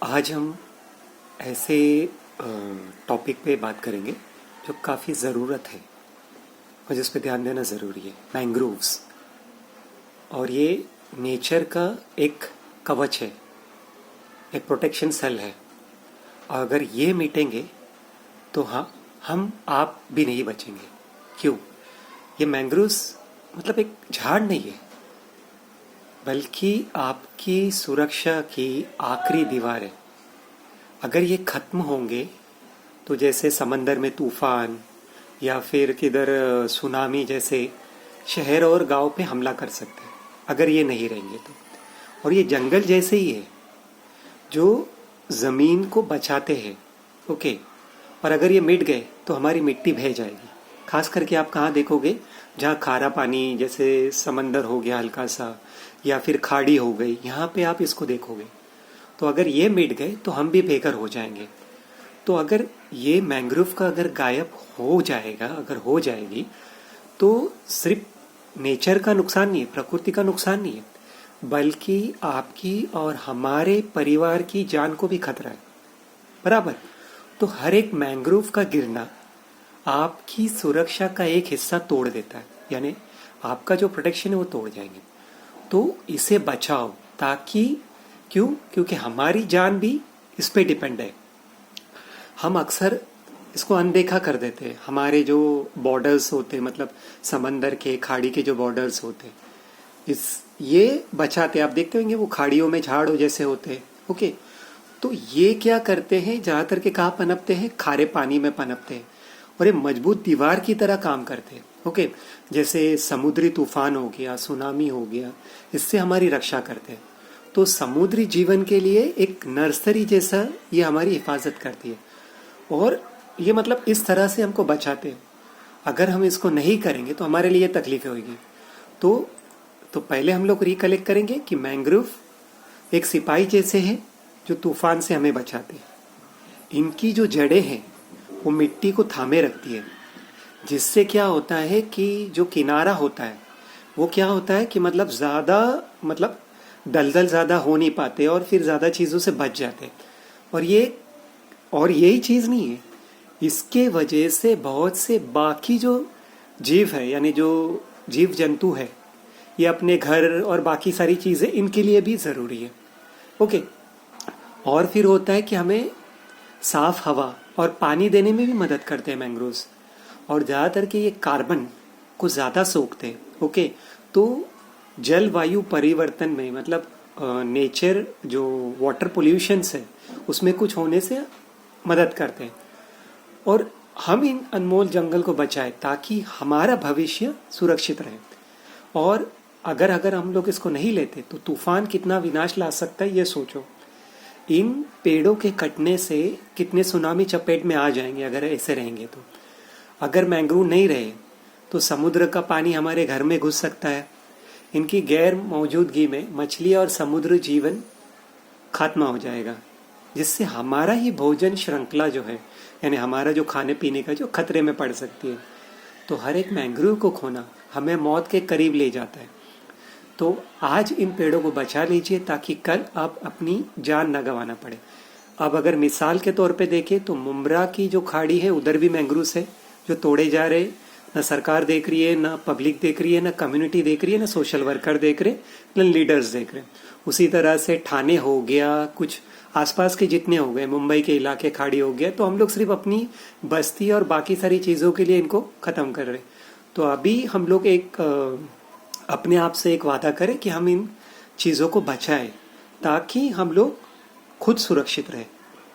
आज हम ऐसे टॉपिक पे बात करेंगे जो काफ़ी ज़रूरत है और जिस पे ध्यान देना ज़रूरी है, मैंग्रोव्स। और ये नेचर का एक कवच है, एक प्रोटेक्शन सेल है। और अगर ये मिटेंगे तो हाँ, हम आप भी नहीं बचेंगे। क्यों? ये मैंग्रोव्स मतलब एक झाड़ नहीं है, बल्कि आपकी सुरक्षा की आखिरी दीवार है। अगर ये खत्म होंगे तो जैसे समंदर में तूफान या फिर किधर सुनामी जैसे शहर और गांव पे हमला कर सकते हैं, अगर ये नहीं रहेंगे तो। और ये जंगल जैसे ही है जो ज़मीन को बचाते हैं, ओके। और अगर ये मिट गए तो हमारी मिट्टी बह जाएगी। खास करके आप कहाँ देखोगे? जहाँ खारा पानी, जैसे समंदर हो गया हल्का सा, या फिर खाड़ी हो गई, यहाँ पे आप इसको देखोगे। तो अगर ये मिट गए तो हम भी बेघर हो जाएंगे। तो अगर ये मैंग्रोव का अगर गायब हो जाएगा, अगर हो जाएगी, तो सिर्फ नेचर का नुकसान नहीं है, प्रकृति का नुकसान नहीं है, बल्कि आपकी और हमारे परिवार की जान को भी खतरा है। बराबर? तो हर एक मैंग्रोव का गिरना आपकी सुरक्षा का एक हिस्सा तोड़ देता है, यानी आपका जो प्रोटेक्शन है वो तोड़ जाएंगे। तो इसे बचाओ, ताकि क्योंकि हमारी जान भी इस पे डिपेंड है। हम अक्सर इसको अनदेखा कर देते हैं। हमारे जो बॉर्डर्स होते हैं, मतलब समंदर के, खाड़ी के जो बॉर्डर्स होते हैं, ये बचाते हैं। आप देखते होंगे वो खाड़ियों में झाड़ों जैसे होते हैं, ओके। तो ये क्या करते हैं, ज्यादातर के कहाँ पनपते हैं? खारे पानी में पनपते हैं, और ये मजबूत दीवार की तरह काम करते हैं, ओके। जैसे समुद्री तूफान हो गया, सुनामी हो गया, इससे हमारी रक्षा करते हैं। तो समुद्री जीवन के लिए एक नर्सरी जैसा ये हमारी हिफाजत करती है, और ये मतलब इस तरह से हमको बचाते हैं। अगर हम इसको नहीं करेंगे तो हमारे लिए तकलीफें होगी। तो पहले हम लोग रिकलेक्ट करेंगे कि मैंग्रोव एक सिपाही जैसे हैं जो तूफान से हमें बचाते हैं। इनकी जो जड़ें हैं वो मिट्टी को थामे रखती है, जिससे क्या होता है कि जो किनारा होता है वो क्या होता है कि मतलब ज़्यादा, मतलब दलदल ज़्यादा हो नहीं पाते और फिर ज़्यादा चीज़ों से बच जाते। और यही चीज़ नहीं है, इसके वजह से बहुत से बाकी जो जीव है, यानी जो जीव जंतु है, ये अपने घर और बाकी सारी चीज़ें इनके लिए भी ज़रूरी है, ओके। और फिर होता है कि हमें साफ हवा और पानी देने में भी मदद करते हैं मैंग्रोव्स। और ज़्यादातर के ये कार्बन को ज़्यादा सोखते हैं, ओके। तो जलवायु परिवर्तन में, मतलब नेचर जो वाटर पोल्यूशंस है उसमें कुछ होने से मदद करते हैं। और हम इन अनमोल जंगल को बचाएं ताकि हमारा भविष्य सुरक्षित रहे। और अगर हम लोग इसको नहीं लेते तो तूफान कितना विनाश ला सकता है, ये सोचो। इन पेड़ों के कटने से कितने सुनामी चपेट में आ जाएंगे अगर ऐसे रहेंगे तो। अगर मैंग्रोव नहीं रहे तो समुद्र का पानी हमारे घर में घुस सकता है। इनकी गैर मौजूदगी में मछली और समुद्र जीवन खात्मा हो जाएगा, जिससे हमारा ही भोजन श्रृंखला जो है, यानी हमारा जो खाने पीने का, जो खतरे में पड़ सकती है। तो हर एक मैंग्रोव को खोना हमें मौत के करीब ले जाता है। तो आज इन पेड़ों को बचा लीजिए ताकि कल आप अपनी जान न गंवाना पड़े। अब अगर मिसाल के तौर पे देखें तो मुम्ब्रा की जो खाड़ी है उधर भी मैंग्रोव्स है जो तोड़े जा रहे। न सरकार देख रही है, न पब्लिक देख रही है, न कम्युनिटी देख रही है, न सोशल वर्कर देख रहे, न लीडर्स देख रहे। उसी तरह से ठाणे हो गया, कुछ आसपास के जितने हो गए, मुंबई के इलाके खाड़ी हो गया, तो हम लोग सिर्फ अपनी बस्ती और बाकी सारी चीज़ों के लिए इनको ख़त्म कर रहे। तो अभी हम लोग अपने आप से एक वादा करें कि हम इन चीज़ों को बचाएं ताकि हम लोग खुद सुरक्षित रहें।